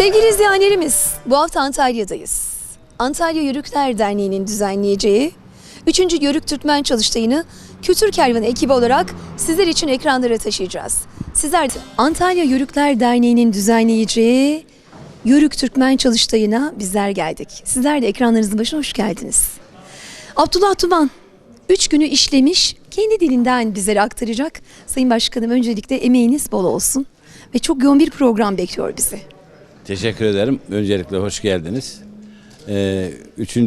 Sevgili izleyenlerimiz, bu hafta Antalya'dayız. Antalya Yörükler Derneği'nin düzenleyeceği 3. Yörük Türkmen Çalıştayı'nı Kültür Kervanı ekibi olarak sizler için ekranlara taşıyacağız. Sizler de Antalya Yörükler Derneği'nin düzenleyeceği Yörük Türkmen Çalıştayı'na bizler geldik. Sizler de ekranlarınızın başına hoş geldiniz. Abdullah Tuman 3 günü işlemiş, kendi dilinden bizlere aktaracak. Sayın Başkanım, öncelikle emeğiniz bol olsun ve çok yoğun bir program bekliyor bizi. Teşekkür ederim. Öncelikle hoş geldiniz. 3.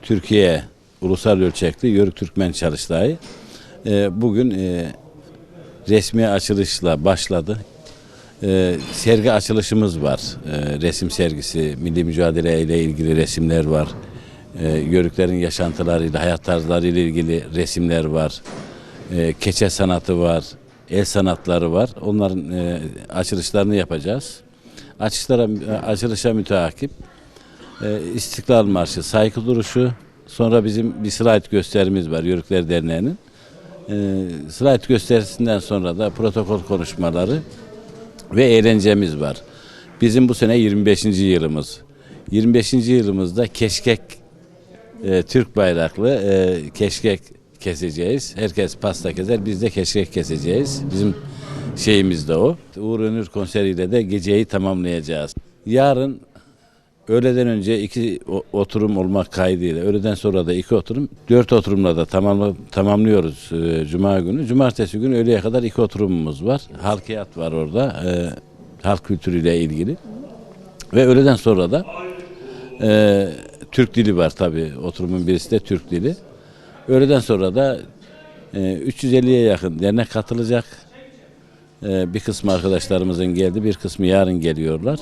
Türkiye Ulusal Ölçekli Yörük Türkmen Çalıştayı bugün resmi açılışla başladı. Sergi açılışımız var. Resim sergisi, milli mücadele ile ilgili resimler var. Yörüklerin yaşantılarıyla, hayat tarzlarıyla ilgili resimler var. Keçe sanatı var, el sanatları var. Onların açılışlarını yapacağız. Açılışa müteakip İstiklal Marşı, saygı duruşu, sonra bizim bir slide gösterimiz var Yörükler Derneği'nin. Slide gösterisinden sonra da protokol konuşmaları ve eğlencemiz var. Bizim bu sene 25. yılımız. 25. yılımızda keşkek, Türk bayraklı keşkek keseceğiz. Herkes pasta keser, biz de keşkek keseceğiz. Bizim şeyimiz de o. Uğur Önür konseriyle de geceyi tamamlayacağız. Yarın öğleden önce 2 oturum olmak kaydıyla, öğleden sonra da 2 oturum, 4 oturumla da tamamlıyoruz Cuma günü. Cumartesi günü öğleye kadar 2 oturumumuz var. Halkiyat var orada, halk kültürüyle ilgili. Ve öğleden sonra da Türk dili var tabii. Oturumun birisi de Türk dili. Öğleden sonra da 350'ye yakın dernek katılacak. Bir kısmı arkadaşlarımızın geldi, bir kısmı yarın geliyorlar.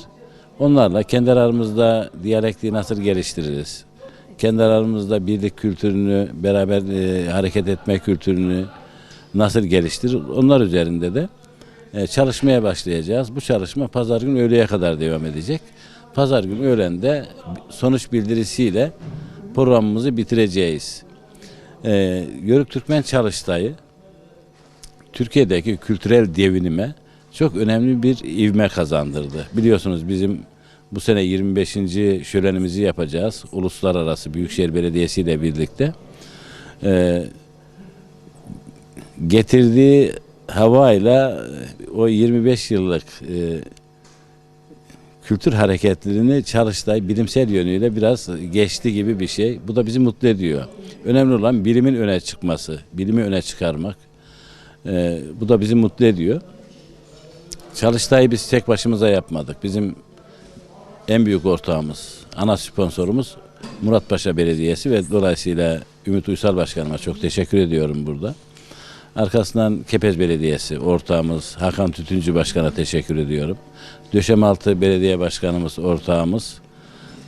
Onlarla kendi aramızda diyalektiği nasıl geliştiririz? Kendi aramızda birlik kültürünü, beraber hareket etme kültürünü nasıl geliştirir? Onlar üzerinde de çalışmaya başlayacağız. Bu çalışma pazar günü öğleye kadar devam edecek. Pazar günü öğlende sonuç bildirisiyle programımızı bitireceğiz. Yörük Türkmen Çalıştayı Türkiye'deki kültürel devinime çok önemli bir ivme kazandırdı. Biliyorsunuz bizim bu sene 25. şölenimizi yapacağız. Uluslararası Büyükşehir Belediyesi ile birlikte. Getirdiği havayla o 25 yıllık kültür hareketlerini Çalıştay bilimsel yönüyle biraz geçti gibi bir şey. Bu da bizi mutlu ediyor. Önemli olan bilimin öne çıkması, bilimi öne çıkarmak. Bu da bizi mutlu ediyor. Çalıştay'ı biz tek başımıza yapmadık. Bizim en büyük ortağımız, ana sponsorumuz Muratpaşa Belediyesi ve dolayısıyla Ümit Uysal Başkanıma çok teşekkür ediyorum burada. Arkasından Kepez Belediyesi ortağımız Hakan Tütüncü Başkan'a teşekkür ediyorum. Döşemealtı Belediye Başkanımız ortağımız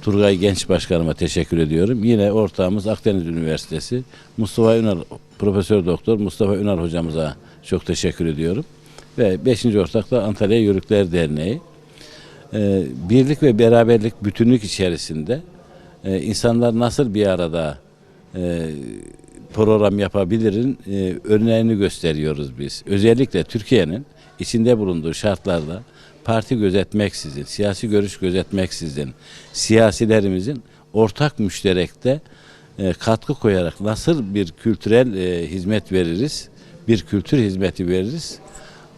Turgay Genç Başkanıma teşekkür ediyorum. Yine ortağımız Akdeniz Üniversitesi Mustafa Ünal, Profesör Doktor Mustafa Ünal hocamıza çok teşekkür ediyorum. Ve 5. ortak da Antalya Yörükler Derneği. Birlik ve beraberlik, bütünlük içerisinde insanlar nasıl bir arada program yapabilirin örneğini gösteriyoruz biz. Özellikle Türkiye'nin içinde bulunduğu şartlarda parti gözetmeksizin, siyasi görüş gözetmeksizin, siyasilerimizin ortak müşterekte katkı koyarak nasıl bir kültürel hizmet veririz, bir kültür hizmeti veririz,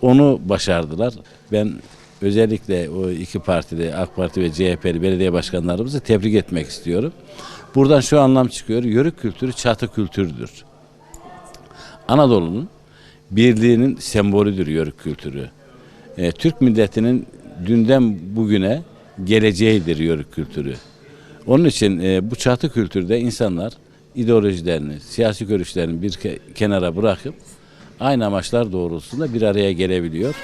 onu başardılar. Ben özellikle o iki partide, AK Parti ve CHP'li belediye başkanlarımızı tebrik etmek istiyorum. Buradan şu anlam çıkıyor, yörük kültürü çatı kültürdür. Anadolu'nun birliğinin sembolüdür yörük kültürü. Türk milletinin dünden bugüne geleceğidir yörük kültürü. Onun için bu çatı kültürde insanlar ideolojilerini, siyasi görüşlerini bir kenara bırakıp aynı amaçlar doğrultusunda bir araya gelebiliyor.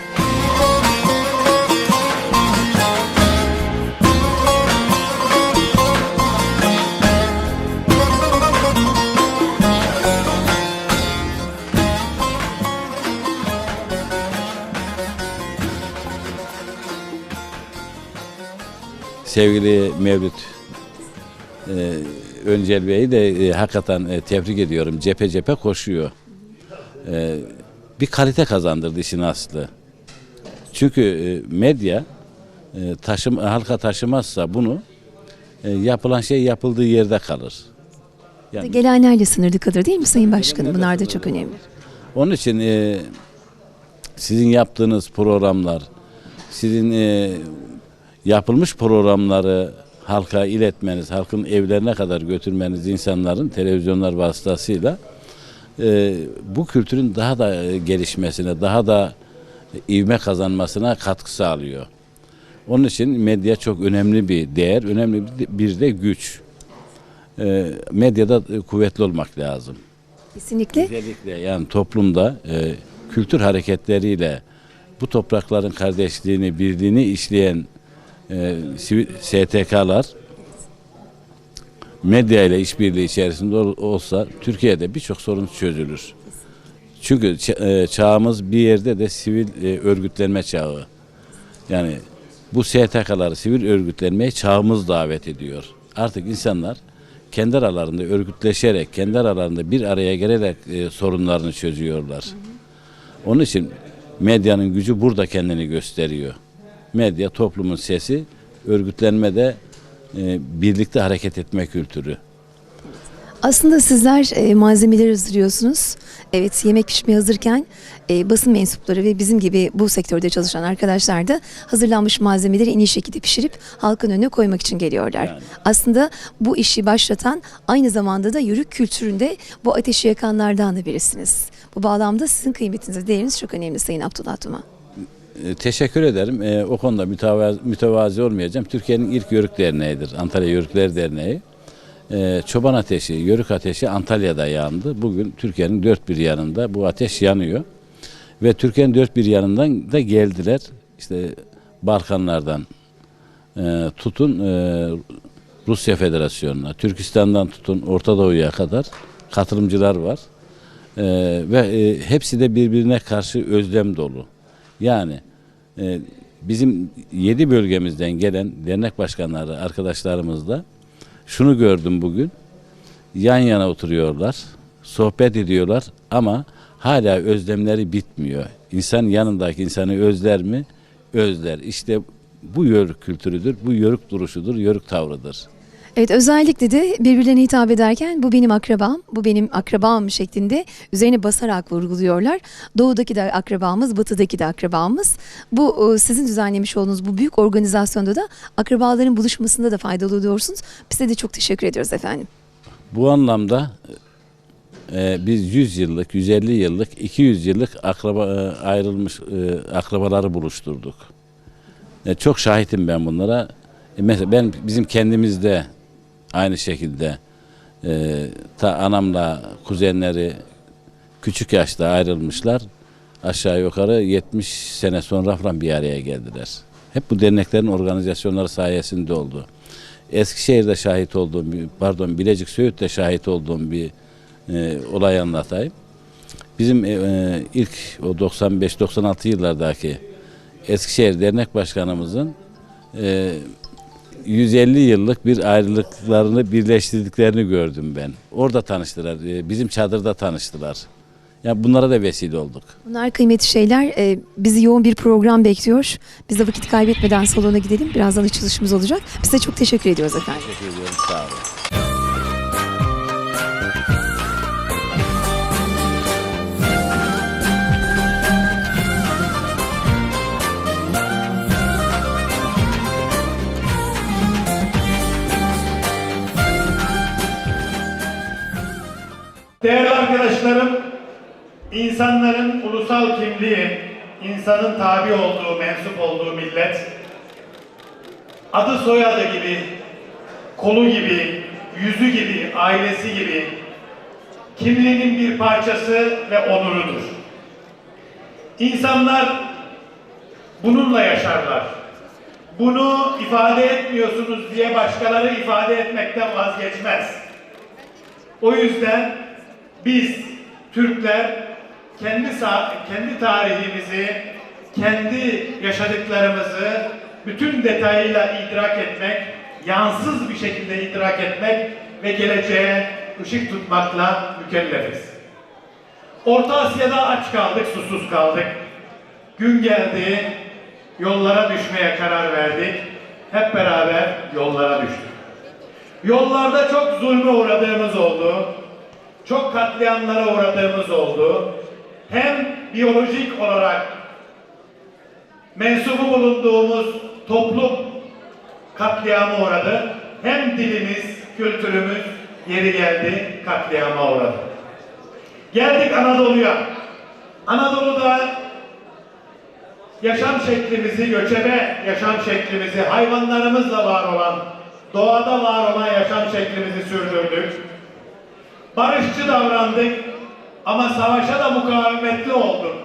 Sevgili Mevlüt Öncel Bey'i de hakikaten tebrik ediyorum. Cephe cephe koşuyor. Bir kalite kazandırdı işin aslı. Çünkü medya halka taşımazsa bunu yapılan şey yapıldığı yerde kalır. Yani Gelenlerle sınırlı kalır değil mi Sayın Başkanım? Bunlar da çok önemli. onun için sizin yaptığınız programlar, sizin yapılmış programları halka iletmeniz, halkın evlerine kadar götürmeniz, insanların televizyonlar vasıtasıyla bu kültürün daha da gelişmesine, daha da ivme kazanmasına katkı sağlıyor. Onun için medya çok önemli bir değer, önemli bir de güç. Medyada kuvvetli olmak lazım. Kesinlikle. Özellikle yani toplumda kültür hareketleriyle bu toprakların kardeşliğini, birliğini işleyen STK'lar medya ile işbirliği içerisinde olsa Türkiye'de birçok sorun çözülür. Çünkü çağımız bir yerde de sivil örgütlenme çağı. Yani bu STK'ları sivil örgütlenmeye çağımız davet ediyor. Artık insanlar kendi aralarında örgütleşerek, kendi aralarında bir araya gelerek sorunlarını çözüyorlar. Onun için medyanın gücü burada kendini gösteriyor. Medya toplumun sesi, örgütlenmede birlikte hareket etme kültürü. Aslında sizler malzemeleri hazırlıyorsunuz. Evet, yemek pişmeye hazırken basın mensupları ve bizim gibi bu sektörde çalışan arkadaşlar da hazırlanmış malzemeleri en iyi şekilde pişirip halkın önüne koymak için geliyorlar. Yani. Aslında bu işi başlatan aynı zamanda da yörük kültüründe bu ateşi yakanlardan da birisiniz. Bu bağlamda sizin kıymetiniz ve değeriniz çok önemli Sayın Abdullah Tuma. Teşekkür ederim. O konuda mütevazi olmayacağım. Türkiye'nin ilk Yörük Derneği'dir. Antalya Yörükler Derneği. Çoban ateşi, yörük ateşi Antalya'da yandı. Bugün Türkiye'nin dört bir yanında bu ateş yanıyor. Ve Türkiye'nin dört bir yanından da geldiler. İşte Balkanlardan tutun Rusya Federasyonu'na, Türkistan'dan tutun Orta Doğu'ya kadar katılımcılar var. Ve hepsi de birbirine karşı özlem dolu. Yani bizim 7 bölgemizden gelen dernek başkanları arkadaşlarımızla şunu gördüm bugün. Yan yana oturuyorlar, sohbet ediyorlar ama hala özlemleri bitmiyor. İnsan yanındaki insanı özler mi? Özler. İşte bu yörük kültürüdür, bu yörük duruşudur, yörük tavrıdır. Evet, özellikle de birbirlerine hitap ederken bu benim akrabam, bu benim akrabam şeklinde üzerine basarak vurguluyorlar. Doğudaki de akrabamız, batıdaki de akrabamız. Bu sizin düzenlemiş olduğunuz bu büyük organizasyonda da akrabaların buluşmasında da faydalı oluyorsunuz. Bize de çok teşekkür ediyoruz efendim. Bu anlamda biz 100 yıllık, 150 yıllık, 200 yıllık ayrılmış akrabaları buluşturduk. Çok şahitim ben bunlara. Mesela bizim kendimizde aynı şekilde ta anamla kuzenleri küçük yaşta ayrılmışlar. Aşağı yukarı 70 sene sonra falan bir araya geldiler. Hep bu derneklerin organizasyonları sayesinde oldu. Eskişehir'de şahit olduğum, Bilecik Söğüt'te şahit olduğum bir olay anlatayım. Bizim ilk o 95-96 yıllardaki Eskişehir Dernek Başkanımızın 150 yıllık bir ayrılıklarını birleştirdiklerini gördüm ben. Orada tanıştılar, bizim çadırda tanıştılar. Yani bunlara da vesile olduk. Bunlar kıymetli şeyler. Bizi yoğun bir program bekliyor. Biz de vakit kaybetmeden salona gidelim. Birazdan açılışımız olacak. Size çok teşekkür ediyoruz efendim. Teşekkür ediyorum, sağ olun. Değerli arkadaşlarım, insanların ulusal kimliği, insanın tabi olduğu, mensup olduğu millet, adı soyadı gibi, kolu gibi, yüzü gibi, ailesi gibi, kimliğinin bir parçası ve onurudur. İnsanlar bununla yaşarlar. Bunu ifade etmiyorsunuz diye başkaları ifade etmekten vazgeçmez. O yüzden biz Türkler kendi tarihimizi, kendi yaşadıklarımızı bütün detayıyla idrak etmek, yansız bir şekilde idrak etmek ve geleceğe ışık tutmakla mükellefiz. Orta Asya'da aç kaldık, susuz kaldık. Gün geldi, yollara düşmeye karar verdik. Hep beraber yollara düştük. Yollarda çok zulme uğradığımız oldu. Çok katliamlara uğradığımız oldu. Hem biyolojik olarak mensubu bulunduğumuz toplum katliama uğradı. Hem dilimiz, kültürümüz yeri geldi katliama uğradı. Geldik Anadolu'ya. Anadolu'da yaşam şeklimizi, göçebe yaşam şeklimizi, hayvanlarımızla var olan, doğada var olan yaşam şeklimizi sürdürdük. Barışçı davrandık ama savaşa da mukavemetli olduk.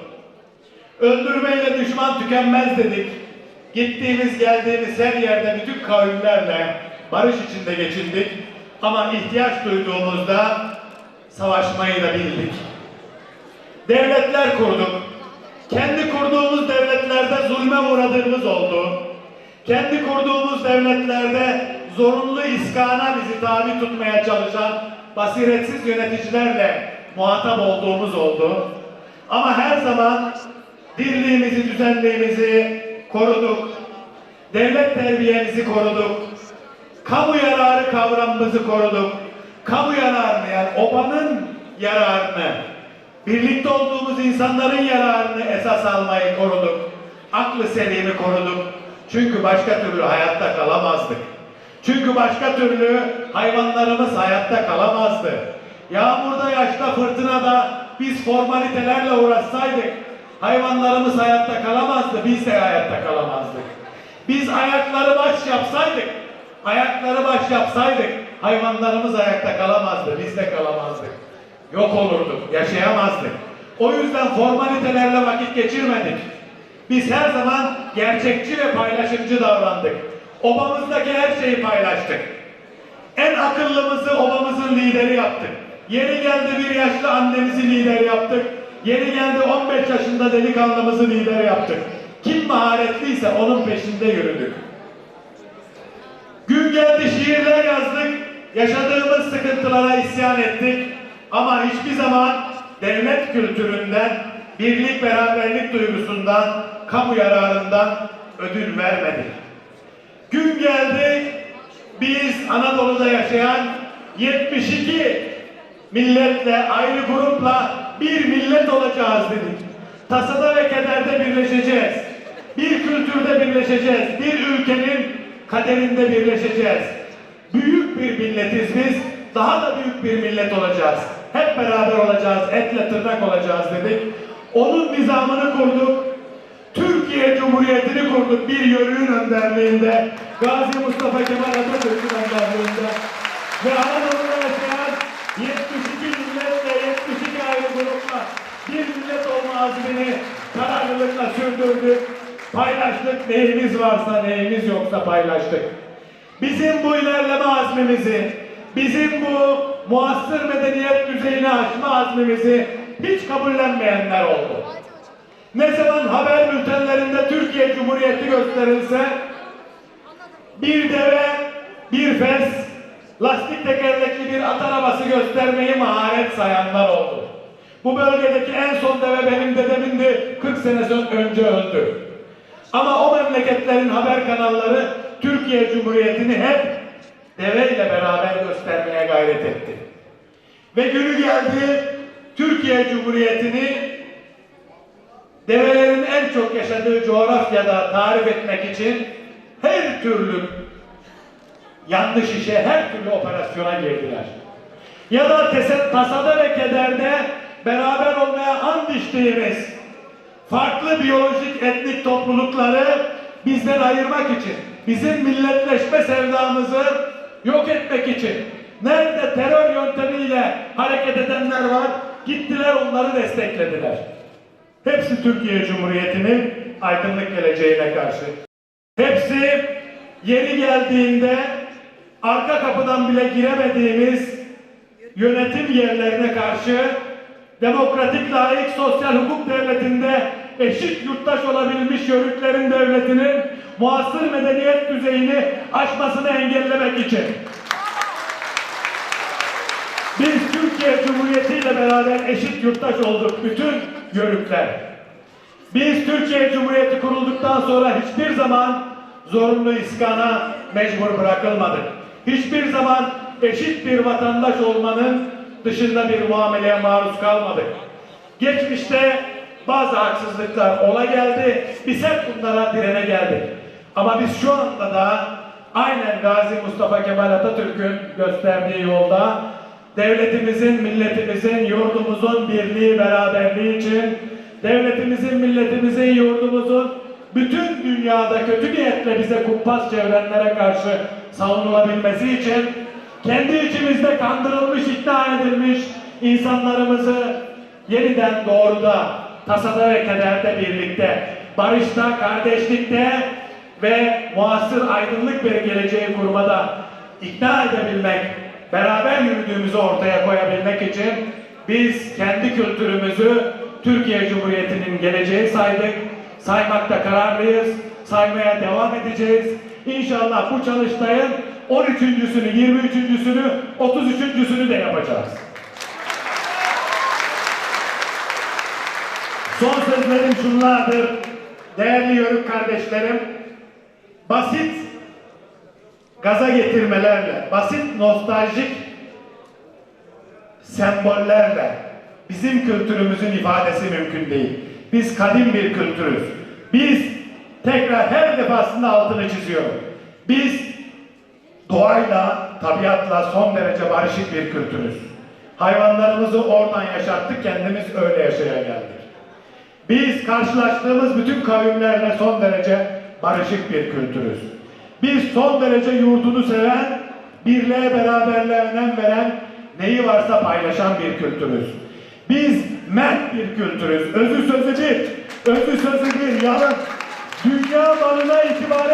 Öldürmeyle düşman tükenmez dedik. Gittiğimiz geldiğimiz her yerde bütün kavimlerle barış içinde geçindik. Ama ihtiyaç duyduğumuzda savaşmayı da bildik. Devletler kurduk. Kendi kurduğumuz devletlerde zulme uğradığımız oldu. Kendi kurduğumuz devletlerde zorunlu iskana bizi tabi tutmaya çalışan basiretsiz yöneticilerle muhatap olduğumuz oldu. Ama her zaman dirliğimizi, düzenliğimizi koruduk. Devlet terbiyemizi koruduk. Kamu yararı kavramımızı koruduk. Kamu yararını, yani obanın yararını, birlikte olduğumuz insanların yararını esas almayı koruduk. Aklı selimi koruduk. Çünkü başka türlü hayatta kalamazdık. Çünkü başka türlü hayvanlarımız hayatta kalamazdı. Yağmurda, yaşta, fırtınada biz formalitelerle uğraşsaydık hayvanlarımız hayatta kalamazdı, biz de hayatta kalamazdık. Biz ayakları baş yapsaydık hayvanlarımız ayakta kalamazdı, biz de kalamazdık. Yok olurduk, yaşayamazdık. O yüzden formalitelerle vakit geçirmedik. Biz her zaman gerçekçi ve paylaşımcı davrandık. Obamızdaki her şeyi paylaştık. En akıllımızı obamızın lideri yaptık. Yeri geldi bir yaşlı annemizi lider yaptık. Yeri geldi 15 yaşında delikanlımızı lider yaptık. Kim maharetliyse onun peşinde yürüdük. Gün geldi şiirler yazdık. Yaşadığımız sıkıntılara isyan ettik. Ama hiçbir zaman devlet kültüründen, birlik beraberlik duygusundan, kamu yararından ödül vermedik. Gün geldi, biz Anadolu'da yaşayan 72 milletle, ayrı grupla bir millet olacağız dedik. Tasada ve kederde birleşeceğiz. Bir kültürde birleşeceğiz. Bir ülkenin kaderinde birleşeceğiz. Büyük bir milletiz biz. Daha da büyük bir millet olacağız. Hep beraber olacağız. Etle tırnak olacağız dedik. Onun nizamını kurduk. Türkiye Cumhuriyeti'ni kurduk bir yörüğün önderliğinde. Gazi Mustafa Kemal Atatürk'ün önderliğinde. Ve Anadolu'da yaşayan 72 milletle, 72 ayrı grupla bir millet olma azmini kararlılıkla sürdürdük. Paylaştık, neyimiz varsa, neyimiz yoksa paylaştık. Bizim bu ilerleme azmimizi, bizim bu muasır medeniyet düzeyini aşma azmimizi hiç kabullenmeyenler oldu. Ne zaman haber bültenlerinde Türkiye Cumhuriyeti gösterilse bir deve, bir fes, lastik tekerlekli bir at arabası göstermeyi maharet sayanlar oldu. Bu bölgedeki en son deve benim dedemindi, 40 sene önce öldü. Ama o memleketlerin haber kanalları Türkiye Cumhuriyeti'ni hep deveyle beraber göstermeye gayret etti. Ve günü geldi, Türkiye Cumhuriyeti'ni develerin en çok yaşadığı coğrafyada tarif etmek için her türlü yanlış işe, her türlü operasyona girdiler. Ya da tasada ve kederde beraber olmaya and içtiğimiz farklı biyolojik etnik toplulukları bizden ayırmak için, bizim milletleşme sevdamızı yok etmek için nerede terör yöntemiyle hareket edenler var, gittiler onları desteklediler. Hepsi Türkiye Cumhuriyeti'nin aydınlık geleceğine karşı. Hepsi yeri geldiğinde arka kapıdan bile giremediğimiz yönetim yerlerine karşı demokratik, layık, sosyal hukuk devletinde eşit yurttaş olabilmiş yörüklerin devletinin muasır medeniyet düzeyini aşmasını engellemek için. Biz Türkiye Cumhuriyeti ile beraber eşit yurttaş olduk bütün yörükler. Biz Türkiye Cumhuriyeti kurulduktan sonra hiçbir zaman zorunlu iskana mecbur bırakılmadık. Hiçbir zaman eşit bir vatandaş olmanın dışında bir muameleye maruz kalmadık. Geçmişte bazı haksızlıklar ola geldi. Biz hep bunlara direne geldik. Ama biz şu anda da aynen Gazi Mustafa Kemal Atatürk'ün gösterdiği yolda devletimizin, milletimizin, yurdumuzun birliği, beraberliği için, devletimizin, milletimizin, yurdumuzun bütün dünyada kötü niyetle bize kumpas çevirenlere karşı savunulabilmesi için kendi içimizde kandırılmış, ikna edilmiş insanlarımızı yeniden doğruda, tasada ve kederde birlikte, barışta, kardeşlikte ve muasır aydınlık bir geleceği kurmada ikna edebilmek, beraber yürüdüğümüzü ortaya koyabilmek için biz kendi kültürümüzü Türkiye Cumhuriyeti'nin geleceği saydık. Saymakta kararlıyız. Saymaya devam edeceğiz. İnşallah bu çalıştayın 13.sünü, 23.sünü, 33.sünü de yapacağız. Son sözlerim şunlardır. Değerli yörük kardeşlerim, basit gaza getirmelerle, basit nostaljik sembollerle bizim kültürümüzün ifadesi mümkün değil. Biz kadim bir kültürüz. Biz tekrar her defasında altını çiziyorum. Biz doğayla, tabiatla son derece barışık bir kültürüz. Hayvanlarımızı oradan yaşattık, kendimiz öyle yaşaya geldik. Biz karşılaştığımız bütün kavimlerle son derece barışık bir kültürüz. Biz son derece yurdunu seven, birliğe beraberliğe önem veren, neyi varsa paylaşan bir kültürüz. Biz mert bir kültürüz. Özü sözü bir, özü sözü bir, yalın. Dünya malına itibar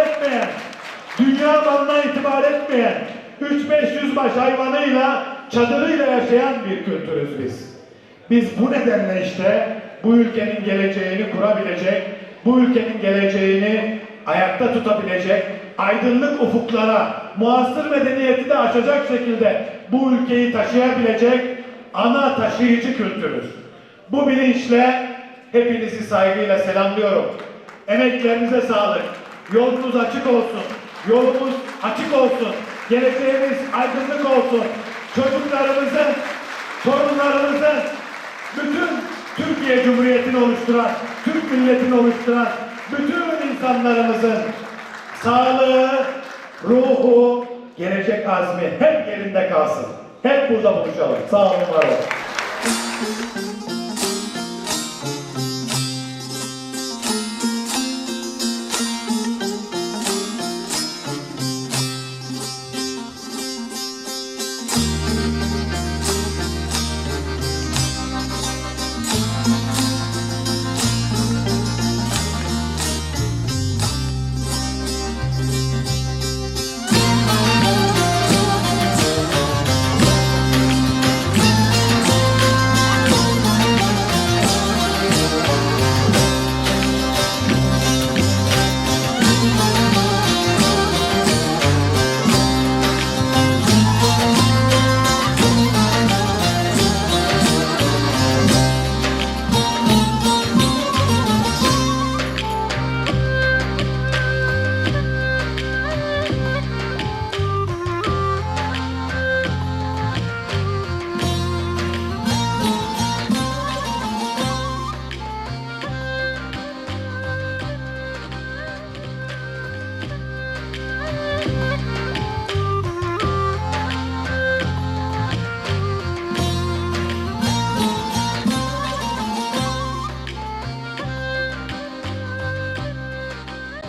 etmeyen, 300-500 baş hayvanıyla, çadırıyla yaşayan bir kültürüz biz. Biz bu nedenle işte bu ülkenin geleceğini kurabilecek, bu ülkenin geleceğini ayakta tutabilecek, aydınlık ufuklara, muasır medeniyeti de aşacak şekilde bu ülkeyi taşıyabilecek ana taşıyıcı kültürüz. Bu bilinçle hepinizi saygıyla selamlıyorum. Emeklerinize sağlık. Yolunuz açık olsun. Yolumuz açık olsun. Geleceğimiz aydınlık olsun. Çocuklarımızın, torunlarımızın, bütün Türkiye Cumhuriyeti'ni oluşturan, Türk milletini oluşturan bütün insanlarımızın sağlığı, ruhu, gelecek azmi hep yerinde kalsın. Hep burada buluşalım. Sağ olun, var olun.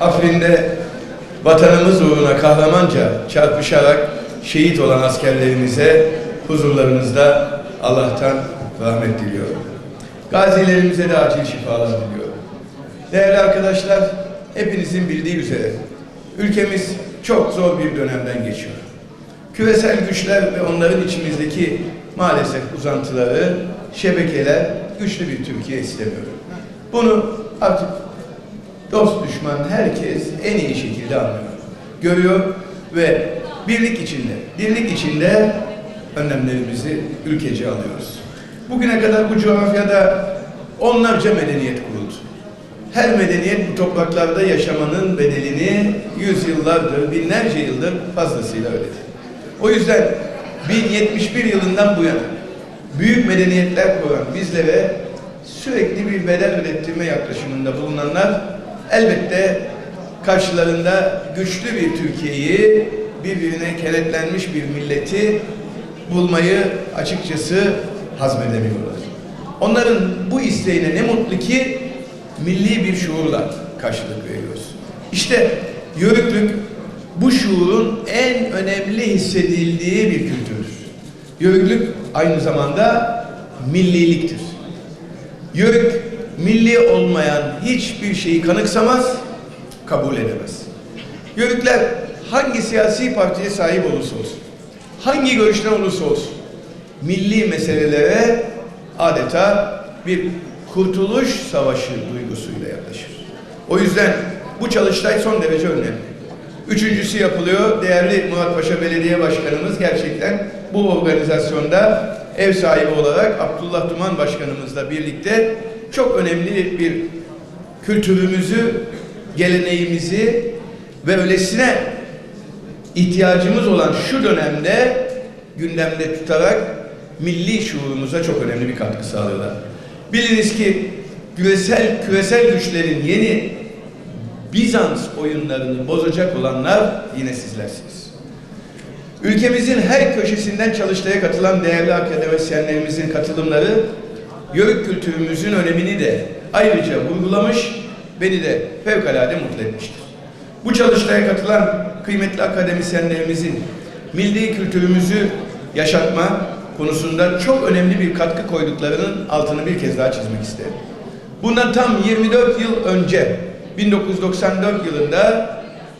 Afrin'de vatanımız uğruna kahramanca çarpışarak şehit olan askerlerimize huzurlarınızda Allah'tan rahmet diliyorum. Gazilerimize de acil şifalar diliyorum. Değerli arkadaşlar, hepinizin bildiği üzere ülkemiz çok zor bir dönemden geçiyor. Küresel güçler ve onların içimizdeki maalesef uzantıları, şebekeler güçlü bir Türkiye istemiyor. Bunu artık dost düşman herkes en iyi şekilde anlıyor, görüyor ve birlik içinde önlemlerimizi ülkece alıyoruz. Bugüne kadar bu coğrafyada onlarca medeniyet kuruldu. her medeniyet bu topraklarda yaşamanın bedelini yüzyıllardır, binlerce yıldır fazlasıyla ödedi. O yüzden 1071 yılından bu yana büyük medeniyetler kuran bizlere sürekli bir bedel ödettirme yaklaşımında bulunanlar elbette karşılarında güçlü bir Türkiye'yi, birbirine kenetlenmiş bir milleti bulmayı açıkçası hazmedemiyorlar. Onların bu isteğine ne mutlu ki milli bir şuurla karşılık veriyoruz. İşte Yörüklük bu şuurun en önemli hissedildiği bir kültürdür. Yörüklük aynı zamanda milliliktir. Yörük milli olmayan hiçbir şeyi kanıksamaz, kabul edemez. Yörükler hangi siyasi partiye sahip olursa olsun, hangi görüşten olursa olsun, milli meselelere adeta bir kurtuluş savaşı duygusuyla yaklaşır. O yüzden bu çalıştay son derece önemli. Üçüncüsü yapılıyor. Değerli Muratpaşa Belediye Başkanımız gerçekten bu organizasyonda ev sahibi olarak Abdullah Duman Başkanımızla birlikte çok önemli bir kültürümüzü, geleneğimizi ve öylesine ihtiyacımız olan şu dönemde gündemde tutarak milli şuurumuza çok önemli bir katkı sağlıyorlar. Biliniz ki küresel güçlerin yeni Bizans oyunlarını bozacak olanlar yine sizlersiniz. Ülkemizin her köşesinden çalıştaya katılan değerli akademisyenlerimizin katılımları Yörük kültürümüzün önemini de ayrıca vurgulamış, beni de fevkalade mutlu etmiştir. Bu çalıştaya katılan kıymetli akademisyenlerimizin milli kültürümüzü yaşatma konusunda çok önemli bir katkı koyduklarının altını bir kez daha çizmek isterim. Bundan tam 24 yıl önce 1994 yılında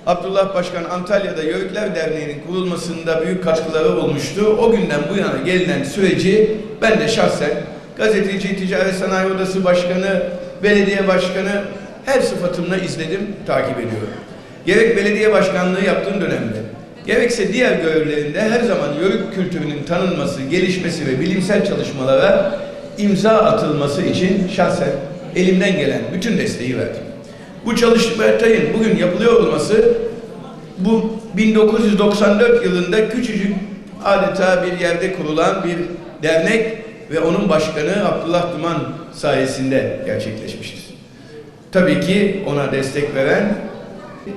Abdullah Başkan Antalya'da Yörükler Derneği'nin kurulmasında büyük katkıları olmuştu. O günden bu yana gelinen süreci ben de şahsen gazeteci, Ticaret Sanayi Odası Başkanı, belediye başkanı her sıfatımla izledim, takip ediyorum. Gerek belediye başkanlığı yaptığım dönemde, gerekse diğer görevlerinde her zaman Yörük kültürünün tanınması, gelişmesi ve bilimsel çalışmalara imza atılması için şahsen elimden gelen bütün desteği verdim. Bu çalıştayın bugün yapılıyor olması, bu 1994 yılında küçücük adeta bir yerde kurulan bir dernek ve onun başkanı Abdullah Duman sayesinde gerçekleşmiştir. Tabii ki ona destek veren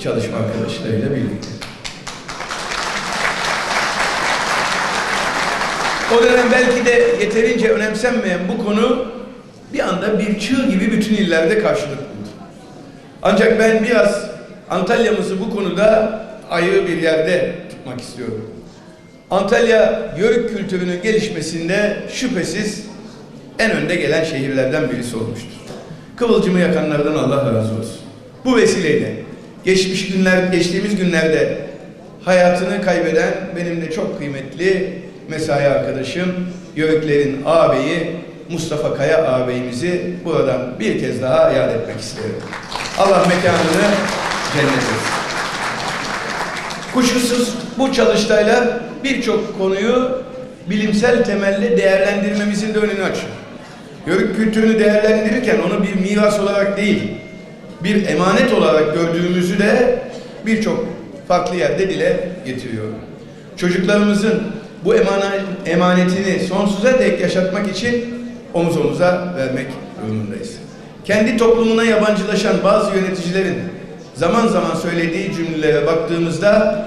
çalışma arkadaşlarıyla birlikte. O dönem belki de yeterince önemsenmeyen bu konu bir anda bir çığ gibi bütün illerde karşılık buldu. Ancak ben biraz Antalya'mızı bu konuda ayrı bir yerde tutmak istiyorum. Antalya, Yörük kültürünün gelişmesinde şüphesiz en önde gelen şehirlerden birisi olmuştur. Kıvılcımı yakanlardan Allah razı olsun. Bu vesileyle geçtiğimiz günlerde hayatını kaybeden benim de çok kıymetli mesai arkadaşım, Yörüklerin ağabeyi Mustafa Kaya ağabeyimizi buradan bir kez daha yad etmek isterim. Allah mekanını cennet etsin. Kuşkusuz bu çalıştaylar birçok konuyu bilimsel temelle değerlendirmemizin de önünü açıyor. Yörük kültürünü değerlendirirken onu bir miras olarak değil, bir emanet olarak gördüğümüzü de birçok farklı yerde dile getiriyor. Çocuklarımızın bu emanetini sonsuza dek yaşatmak için omuz omuza vermek durumundayız. Kendi toplumuna yabancılaşan bazı yöneticilerin zaman zaman söylediği cümlelere baktığımızda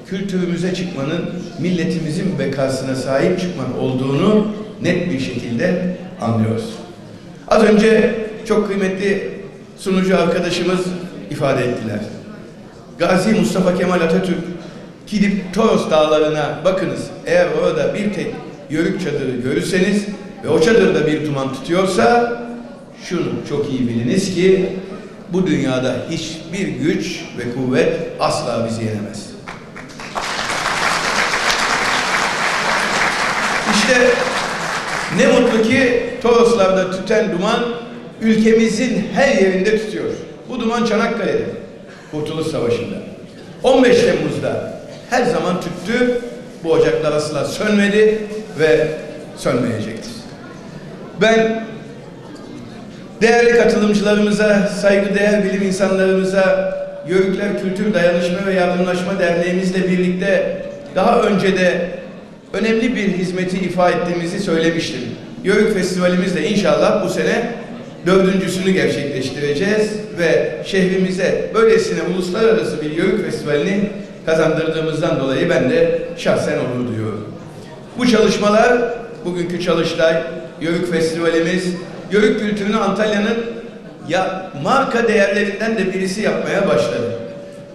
kültürümüze çıkmanın milletimizin bekasına sahip çıkmak olduğunu net bir şekilde anlıyoruz. Az önce çok kıymetli sunucu arkadaşımız ifade ettiler. Gazi Mustafa Kemal Atatürk gidip Toros Dağları'na bakınız. Eğer orada bir tek Yörük çadırı görürseniz ve o çadırda bir duman tutuyorsa şunu çok iyi biliniz ki bu dünyada hiçbir güç ve kuvvet asla bizi yenemez. İşte ne mutlu ki Toroslarda tüten duman ülkemizin her yerinde tutuyor. Bu duman Çanakkale'de, Kurtuluş Savaşı'nda. 15 Temmuz'da her zaman tüttü, bu ocaklar asla sönmedi ve sönmeyecektir. Ben Değerli katılımcılarımıza, saygıdeğer bilim insanlarımıza, Yörükler Kültür Dayanışma ve Yardımlaşma Derneğimizle birlikte daha önce de önemli bir hizmeti ifa ettiğimizi söylemiştim. Yörük Festivalimiz de inşallah bu sene 4.'sünü gerçekleştireceğiz ve şehrimize böylesine uluslararası bir Yörük Festivali'ni kazandırdığımızdan dolayı ben de şahsen onur duyuyorum. Bu çalışmalar, bugünkü çalıştay, Yörük Festivalimiz, Yörük kültürünü Antalya'nın marka değerlerinden de birisi yapmaya başladı.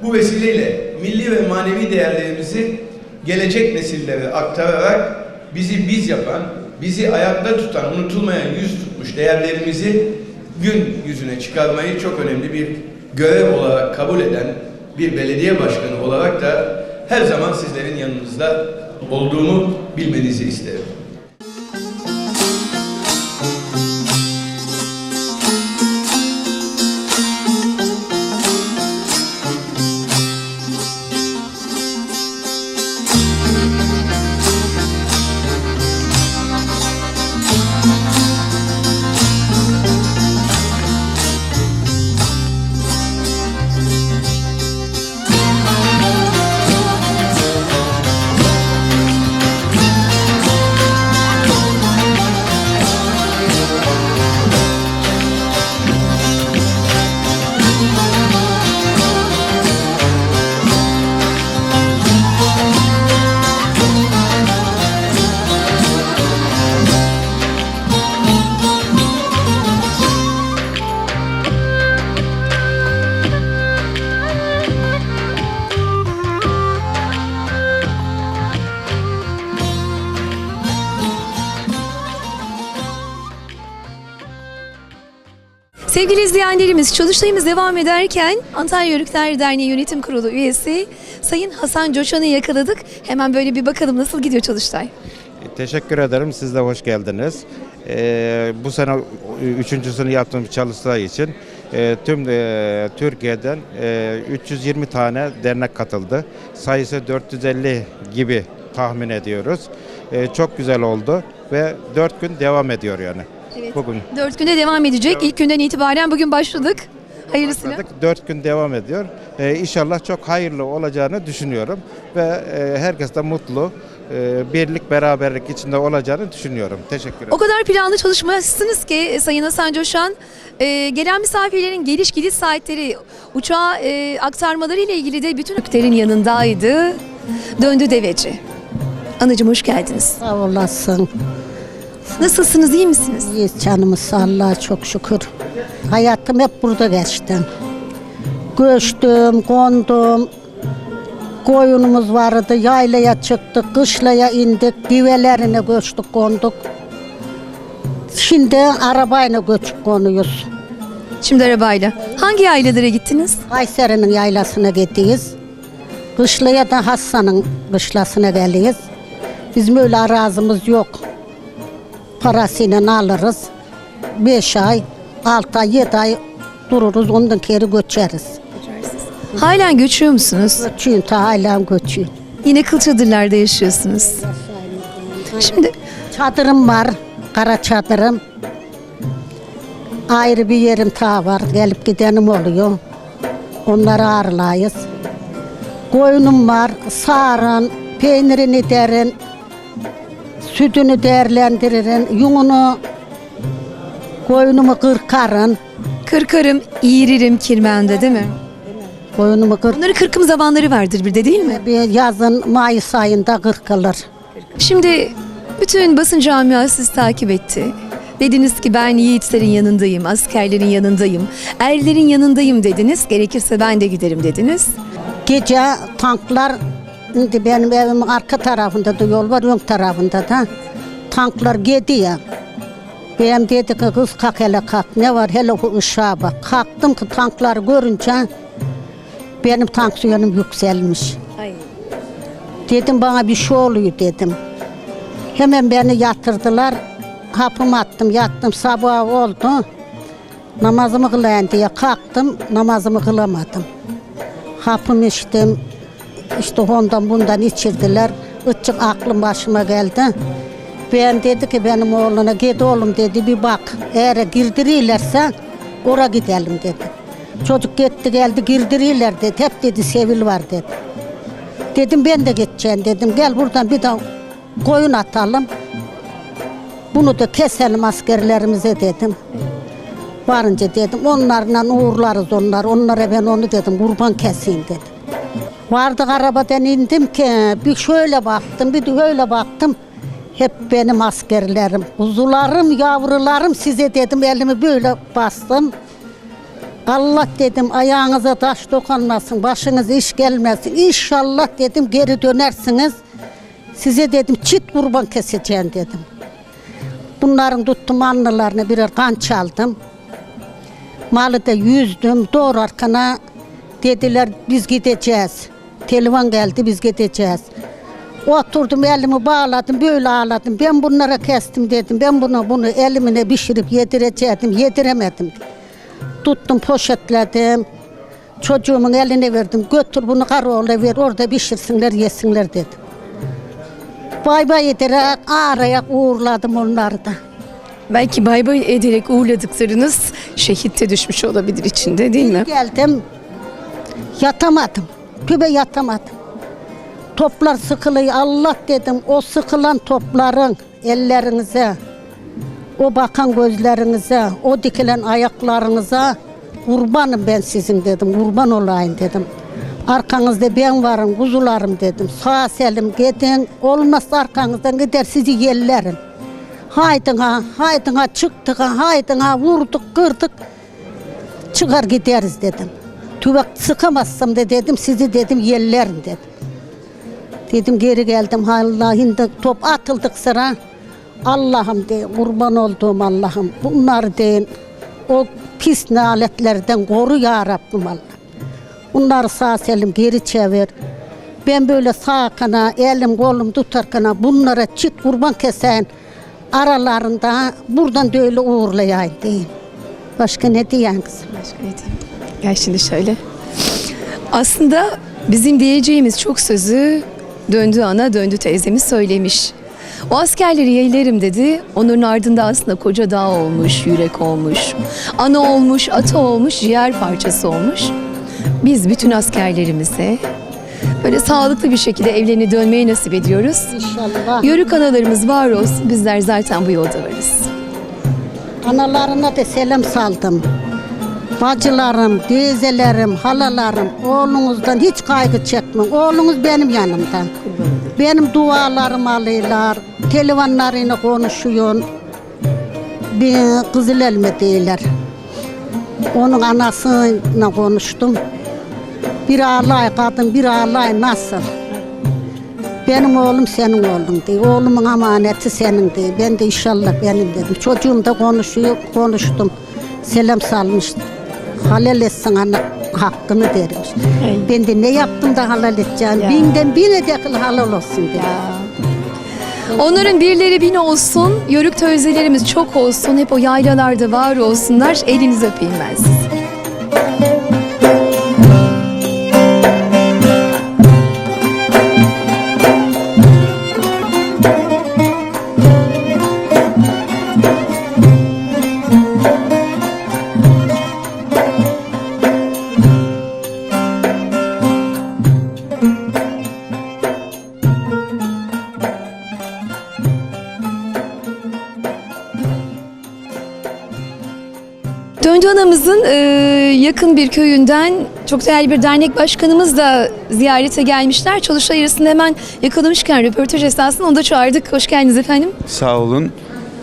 Bu vesileyle milli ve manevi değerlerimizi gelecek nesillere aktararak bizi biz yapan, bizi ayakta tutan, unutulmayan yüz tutmuş değerlerimizi gün yüzüne çıkarmayı çok önemli bir görev olarak kabul eden bir belediye başkanı olarak da her zaman sizlerin yanınızda olduğumu bilmenizi isterim. Sevgili izleyenlerimiz, çalıştayımız devam ederken Antalya Yörükler Derneği Yönetim Kurulu üyesi Sayın Hasan Coşan'ı yakaladık. Hemen böyle bir bakalım nasıl gidiyor çalıştay? Teşekkür ederim. Siz de hoş geldiniz. Bu sene üçüncüsünü yaptığımız çalıştay için tüm Türkiye'den 320 tane dernek katıldı. Sayısı 450 gibi tahmin ediyoruz. Çok güzel oldu ve 4 gün devam ediyor yani. Evet. Bugün 4 günde devam edecek. İlk günden itibaren bugün başladık. Hayırlısıyla. 4 gün devam ediyor. İnşallah çok hayırlı olacağını düşünüyorum ve herkes de mutlu, birlik, beraberlik içinde olacağını düşünüyorum. Teşekkür ederim. O kadar planlı çalışmışsınız ki Sayın Hasan Coşan, gelen misafirlerin geliş gidiş saatleri, uçağa aktarmaları ile ilgili de bütün ülkelerin yanındaydı. Döndü deveci. Anacığım hoş geldiniz. Sağ olasın. Nasılsınız, iyi misiniz? İyiyiz canımız, Allah'a çok şükür. Hayatım hep burada geçti. Göçtüm, kondum. Koyunumuz vardı, yaylaya çıktık, kışlaya indik, divelerine göçtük, konduk. Şimdi arabayla göçüp konuyoruz. Şimdi arabayla. Hangi yaylalara gittiniz? Kayseri'nin yaylasına gittiyiz. Kışlaya da Hasan'ın kışlasına geliyiz. Bizim öyle arazimiz yok. Parasıyla alırız. 5 ay, 6 ay, 7 ay dururuz, ondan geri göçeriz. Halen göçüyor musunuz? Göçüyüm, ta hala göçüyüm. Yine kıl çadırlarda yaşıyorsunuz. Şimdi Çadırım var, kara çadırım. Ayrı bir yerim ta var, gelip gidenim oluyor. Onları ağırlayız. Koyunum var, sağırın, peynirini derin, sütünü değerlendiririn, yununu, koyunumu kırkarın. kırkarım, iğiririm kirmende değil mi? Koyunumu Bunları kırkım zamanları vardır bir de değil mi? bir yazın Mayıs ayında kırkılır. Şimdi bütün basın camiası sizi takip etti. Dediniz ki ben yiğitlerin yanındayım, askerlerin yanındayım, erlerin yanındayım dediniz. Gerekirse ben de giderim dediniz. Gece tanklar, şimdi benim evimin arka tarafında da yol var, ön tarafında da tanklar gidiyor. Benim dedi ki kız kalk hele kalk, ne var hele o ışığa bak. Kalktım ki tankları görünce benim tansiyonum yükselmiş. Ay. Dedim bana bir şey oluyor dedim. Hemen beni yatırdılar. Hapımı attım, yattım, sabah oldu. Namazımı kılayım diye kalktım, namazımı kılamadım. Hapımı içtim, işte ondan bundan içirdiler. Itçık aklım başıma geldi. Ben dedi ki benim oğluna git oğlum dedi bir bak. Eğer girdirirlerse oraya gidelim dedi. Çocuk gitti geldi girdirirler dedi. Hep dedi Sevil var dedi. Dedim ben de gideceğim dedim. Gel buradan bir de koyun atalım. Bunu da keselim askerlerimize dedim. Varınca dedim onlarla uğurlarız onlar. Onlara ben onu dedim kurban keseyim dedim. Vardık arabadan indim ki bir şöyle baktım bir de öyle baktım. Hep benim askerlerim, kuzularım, yavrularım size dedim elimi böyle bastım. Allah dedim ayağınıza taş dokunmasın, başınıza iş gelmesin. İnşallah dedim geri dönersiniz. Size dedim çit kurban keseceğim dedim. Bunların tuttum alnılarına birer kan çaldım. Malı da yüzdüm doğru arkana dediler biz gideceğiz. Telefon geldi biz gideceğiz. Oturdum elimi bağladım böyle ağladım. Ben bunlara kestim dedim. Ben bunu elimine pişirip yedireceğim. Yediremedim. Tuttum poşetledim. Çocuğumun eline verdim. Götür bunu Karaoğlu'na ver orada pişirsinler yesinler dedim. Bay bay ederek ağrayak uğurladım onları da. Belki bay bay ederek uğurladıklarınız şehitte düşmüş olabilir içinde değil mi? Geldim yatamadım. Tübe yatamadım. Toplar sıkılıyor. Allah dedim o sıkılan topların ellerinize, o bakan gözlerinize, o dikilen ayaklarınıza kurbanım ben sizin dedim. Kurban olayım dedim. Arkanızda ben varım, kuzularım dedim. Sağ selim gidin, olmazsa arkanızdan gider sizi yerlerim. Haydın ha çıktık ha, haydın ha vurduk, kırdık. Çıkar gideriz dedim. Tüvek sıkamazsam da dedim sizi dedim yerlerim dedim. Dedim geri geldim Allah şimdi top atıldık sıra. Allah'ım de kurban olduğum Allah'ım bunlar deyin o pis naletlerden koru ya Rabbim Allah. Bunları sağ selim geri çevir. Ben böyle sağ kana elim kolum tutarkana bunlara çit kurban kesen aralarında buradan da öyle uğurlayayım deyin. Başka ne diyeyim kızım? Başka ne diyeyim? Gel şimdi şöyle. Aslında bizim diyeceğimiz çok sözü döndü ana döndü teyzemiz söylemiş. O askerleri yeğlerim dedi. Onların ardında aslında koca dağ olmuş, yürek olmuş. Ana olmuş, ata olmuş, ciğer parçası olmuş. Biz bütün askerlerimize böyle sağlıklı bir şekilde evlerine dönmeyi nasip ediyoruz. İnşallah. Yörük analarımız var olsun. Bizler zaten bu yolda varız. Analarına da selam saldım. Bacılarım, teyzelerim, halalarım, oğlunuzdan hiç kaygı çekmeyin. Oğlunuz benim yanımda. Benim dualarım alıyorlar, telefonlarıyla konuşuyor. Bir Kızıl Elma değiller. Onun anasıyla konuştum. Bir ağlay kadın, bir ağlay nasıl? Benim oğlum senin oğlun diye, oğlumun amaneti senin diye. Ben de inşallah benim dedim. Çocuğum da konuştum. Selam salmıştım. Halal etsin ana hakkını dermiş. Ben de ne yaptım da halal edeceğim. Binden bine dekil halal olsun dedim. Onların birleri bin olsun, yörük teyzelerimiz çok olsun, hep o yaylalarda var olsunlar. Elinizi öpeyim ben sizi. Döndü anamızın yakın bir köyünden çok değerli bir dernek başkanımız da ziyarete gelmişler. Çalıştay arasında hemen yakalamışken röportaj esnasında onu da çağırdık. Hoş geldiniz efendim. Sağ olun.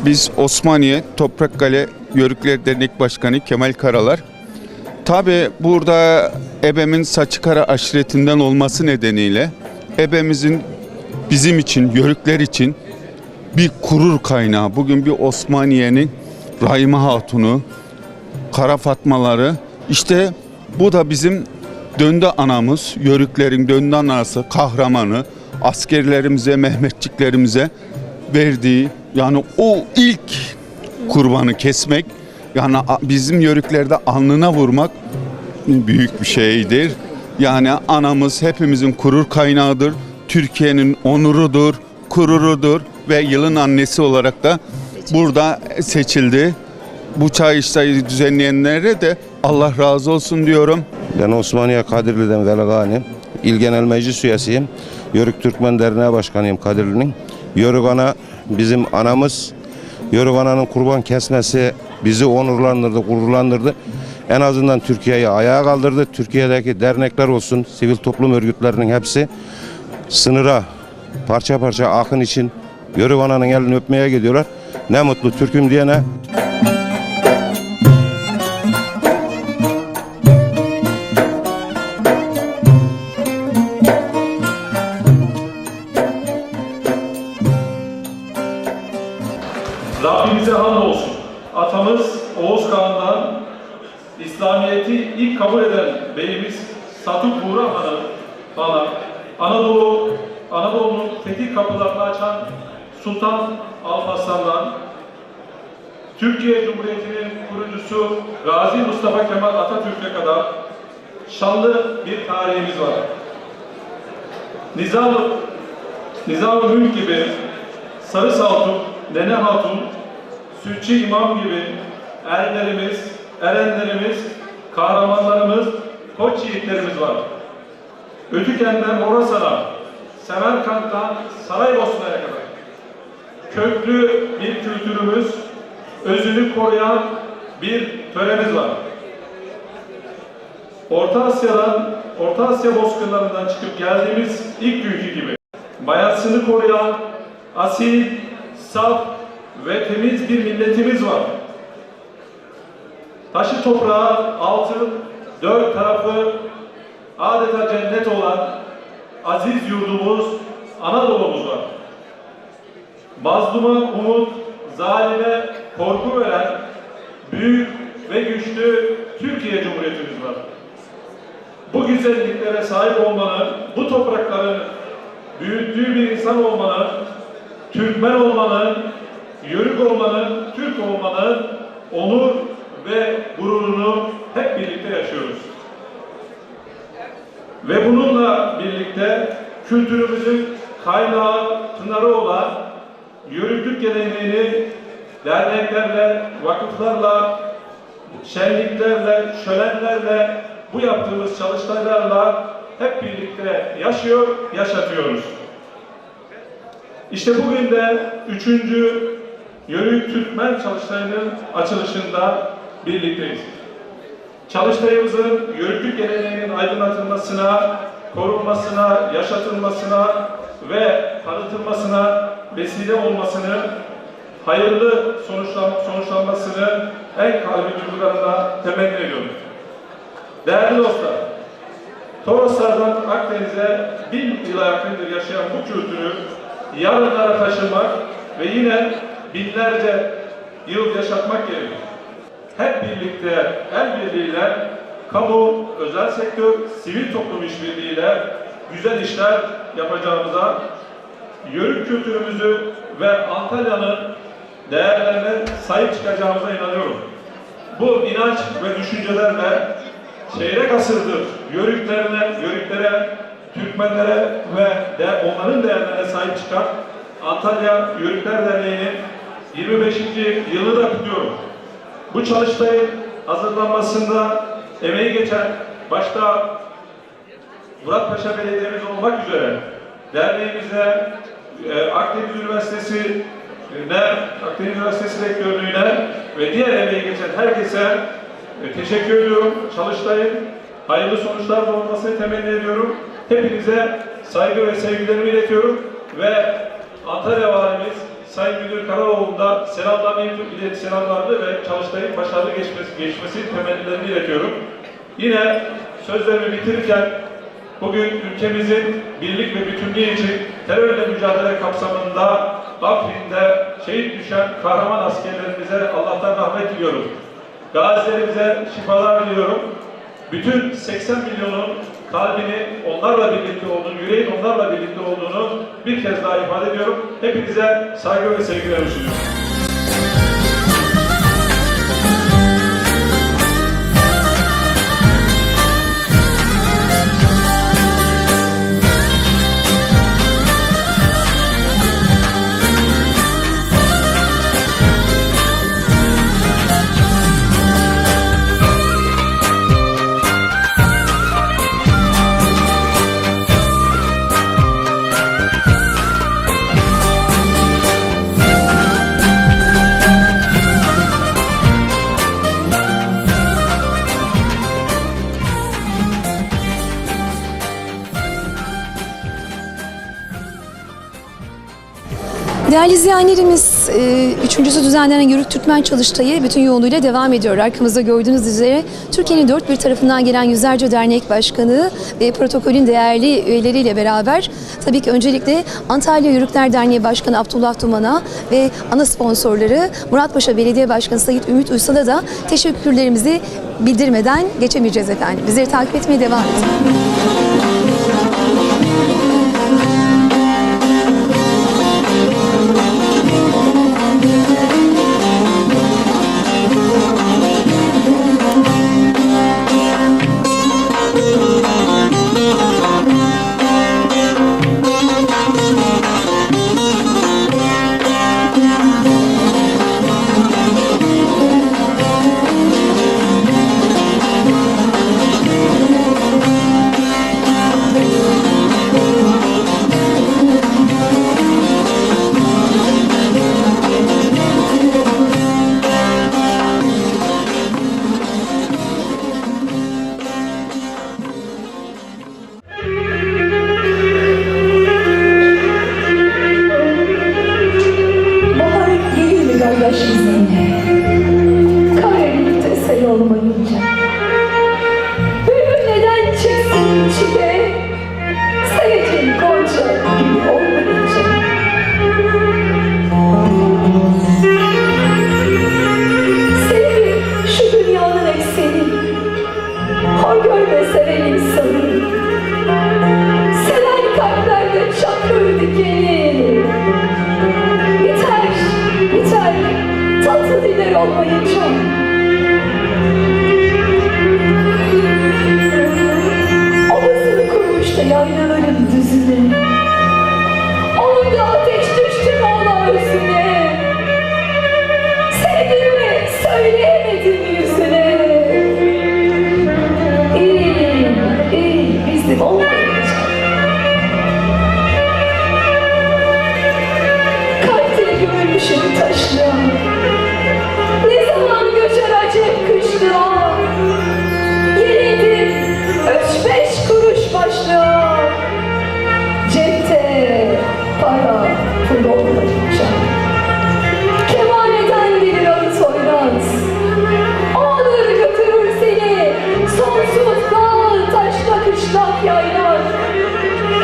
Biz Osmaniye Toprakkale Yörükler Dernek Başkanı Kemal Karalar. Tabi burada ebemin Saçıkara aşiretinden olması nedeniyle ebemizin bizim için, yörükler için bir gurur kaynağı. Bugün bir Osmaniye'nin Rahime Hatun'u, Kara Fatmaları, işte bu da bizim döndü anamız, yörüklerin döndü anası, kahramanı, askerlerimize, Mehmetçiklerimize verdiği, yani o ilk kurbanı kesmek, yani bizim yörüklerde alnına vurmak büyük bir şeydir. Yani anamız hepimizin gurur kaynağıdır, Türkiye'nin onurudur, gururudur. ve yılın annesi olarak da burada seçildi. Bu çay işleri düzenleyenlere de Allah razı olsun diyorum. Ben Osmaniye Kadirli'den Veli Gani. İl Genel Meclis üyesiyim. Yörük Türkmen Derneği Başkanıyım Kadirli'nin. Yörük Ana bizim anamız. Yörük Ana'nın kurban kesmesi bizi onurlandırdı, gururlandırdı. En azından Türkiye'yi ayağa kaldırdı. Türkiye'deki dernekler olsun, sivil toplum örgütlerinin hepsi sınıra parça parça akın için Yörük Ana'nın elini öpmeye gidiyorlar. Ne mutlu Türk'üm diyene. Rabbimize hamdolsun. Atamız Oğuz Kağan'dan İslamiyet'i ilk kabul eden beyimiz Satuk Buğra Han'a, Anadolu'nun fetih kapılarını açan Sultan Alparslan'dan, Türkiye Cumhuriyeti'nin kurucusu Gazi Mustafa Kemal Atatürk'e kadar şanlı bir tarihimiz var. Nizam-ı Mülk gibi, Sarı Saltuk, Nene Hatun, Sütçü İmam gibi erenlerimiz, kahramanlarımız, koç yiğitlerimiz var. Ötüken'den Horasan'a, Semerkant'tan Saraybosna'ya kadar köklü bir kültürümüz, özünü koruyan bir töremiz var. Orta Asya bozkırlarından çıkıp geldiğimiz ilk günkü gibi mayasını koruyan asil, saf ve temiz bir milletimiz var. Taşı toprağı, altın, dört tarafı adeta cennet olan aziz yurdumuz, Anadolu'muz var. Mazluma umut, zalime korku veren büyük ve güçlü Türkiye Cumhuriyetimiz var. Bu güzelliklere sahip olmanın, bu toprakların büyüttüğü bir insan olmanın, Türkmen olmanın, Yörük olmanın, Türk olmanın onur ve gururunu hep birlikte yaşıyoruz. Ve bununla birlikte kültürümüzün kaynağı, pınarı olan Yörüklük geleneğini derneklerle, vakıflarla, şenliklerle, şölenlerle, bu yaptığımız çalıştaylarla hep birlikte yaşıyor, yaşatıyoruz. İşte bugün de 3. Yörük Türkmen Çalıştayı'nın açılışında birlikteyiz. Çalıştayımızın Yörüklük geleneğinin aydınlatılmasına, korunmasına, yaşatılmasına ve tanıtılmasına vesile olmasını, hayırlı sonuçlanmasını en kalbi duygularına temenni ediyorum. Değerli dostlar, Toroslardan Akdeniz'e 1000 yıla yakındır yaşayan bu kültürü yarınlara taşımak ve yine binlerce yıl yaşatmak gerekir. Hep birlikte, el birliğiyle, kamu, özel sektör, sivil toplum işbirliğiyle güzel işler yapacağımıza, Yörük kültürümüzü ve Antalya'nın değerlerine sahip çıkacağımıza inanıyorum. Bu inanç ve düşüncelerle çeyrek asırdır Yörüklere, Türkmenlere ve onların değerlerine sahip çıkan Antalya Yörükler Derneği'nin 25. yılını da kutluyorum. Bu çalıştayın hazırlanmasında emeği geçen başta Muratpaşa Belediye'miz olmak üzere derneğimize, Akdeniz Üniversitesi Rektörlüğü'ne ve diğer emeği geçen herkese teşekkür ediyorum. Çalıştayın hayırlı sonuçlar doğurmasını temenni ediyorum. Hepinize saygı ve sevgilerimi iletiyorum ve Antalya Valimiz Sayın Müdür Karaoğlu'nda selamlarını ve Çalıştay'ın başarılı geçmesi temennilerini iletiyorum. Yine sözlerimi bitirirken bugün ülkemizin birlik ve bütünlüğü için terörle mücadele kapsamında Afrin'de şehit düşen kahraman askerlerimize Allah'tan rahmet diliyorum. Gazilerimize şifalar diliyorum. Bütün 80 milyonun kalbini onlarla birlikte olduğunu, yüreğin onlarla birlikte olduğunu bir kez daha ifade ediyorum. Hepinize saygı ve sevgilerimi sunuyorum. Değerli izleyenlerimiz, üçüncüsü düzenlenen Yörük Türkmen Çalıştayı bütün yoğunluğuyla devam ediyor. Arkamızda gördüğünüz üzere Türkiye'nin dört bir tarafından gelen yüzlerce dernek başkanı ve protokolün değerli üyeleriyle beraber tabii ki öncelikle Antalya Yörükler Derneği Başkanı Abdullah Duman'a ve ana sponsorları Muratpaşa Belediye Başkanı Sayit Ümit Uysal'a da teşekkürlerimizi bildirmeden geçemeyeceğiz efendim. Bizleri takip etmeye devam edin.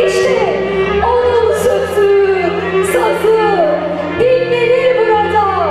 İşte onun sözü, sazı dinlenir burada.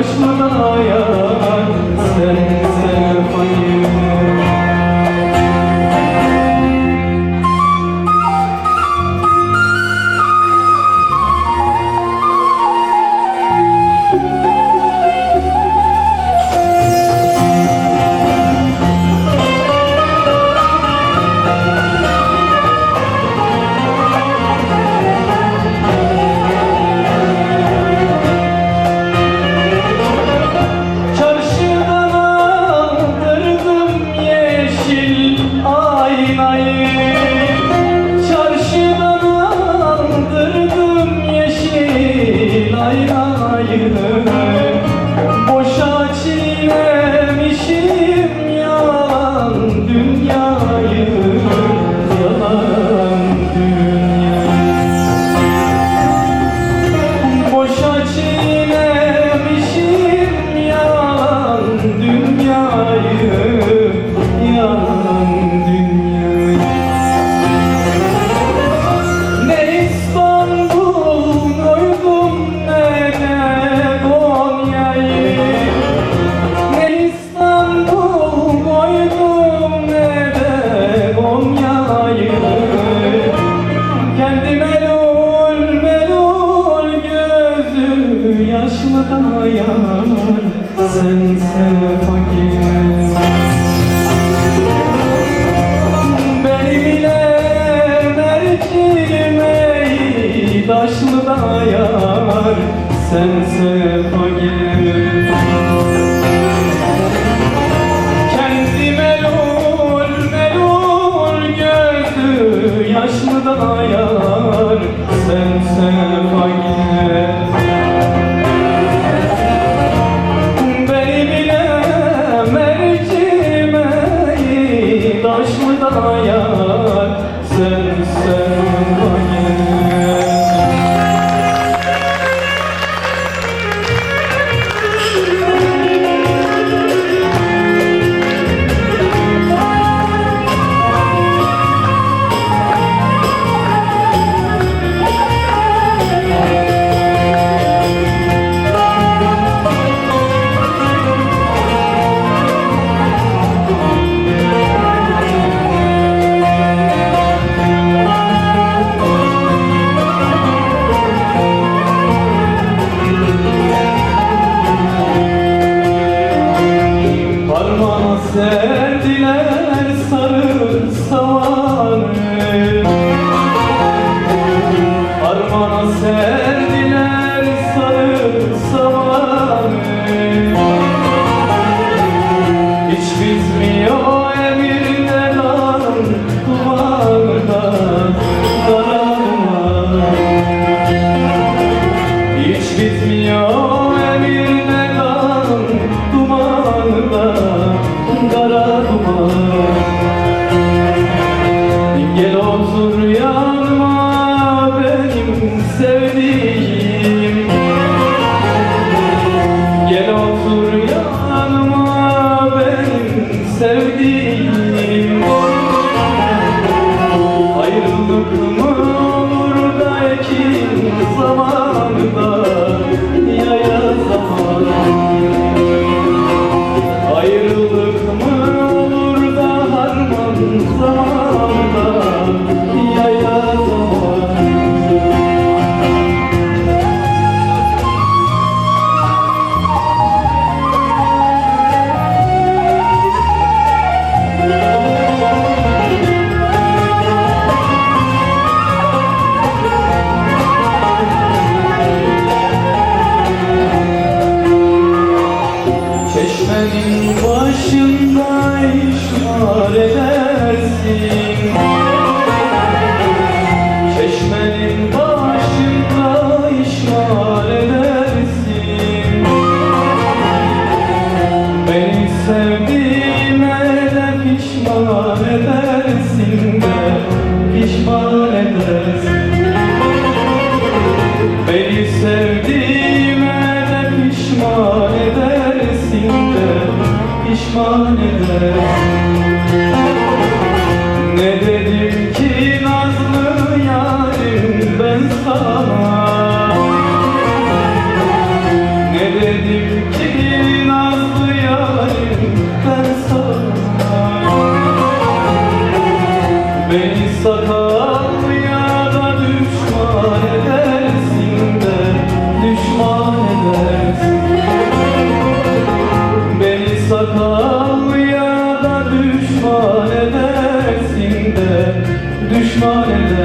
yaşlı da yar sense fakir. Boşa çiğnemişim yalan dünyayı, yalan dünyayı. Boşa çiğnemişim yalan dünyayı, yalan dünyayı. Ne İstanbul koydum ne yaşlı da yar sense fakir. Benim ile mercimeği taşlı da yar sense fakir. Kendi melul melul gözü yaşlı da yar sense fakir. Taşlı da yar sense serdiler sarı savanı, harmana serdiler sarı savanı. Hiç bitmiyor emirde lan duvarda kara duman. Hiç bitmiyor emirde lan duvarda kara duman. Gel otur yanıma benim sevdiğim, gel otur yanıma benim sevdiğim. Ayrılık mı olur da ekin zamanında yaya zaman. Ayrılık mı olur da harman zamanında yaya zaman. Çeşmenin başında işmar edersin, çeşmenin başında işmar edersin. Beni sevdiğime de pişman edersin de pişman edersin. Beni sevdiğime de pişman edersin de pişman edersin. Ne dedim ki nazlı yarim ben sana, ne dedim dedim ki nazlı yarim ben sana. Beni sakal ya da düşman edersin de düşman edersin. Beni sakal ya da düşman edersin de düşman edersin.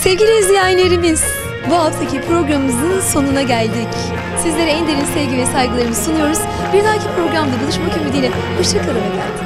Sevgili izleyenlerimiz, bu haftaki programımızın sonuna geldik. Sizlere en derin sevgi ve saygılarımızı sunuyoruz. Bir dahaki programda buluşmak ümidiyle hoşça kalın efendim.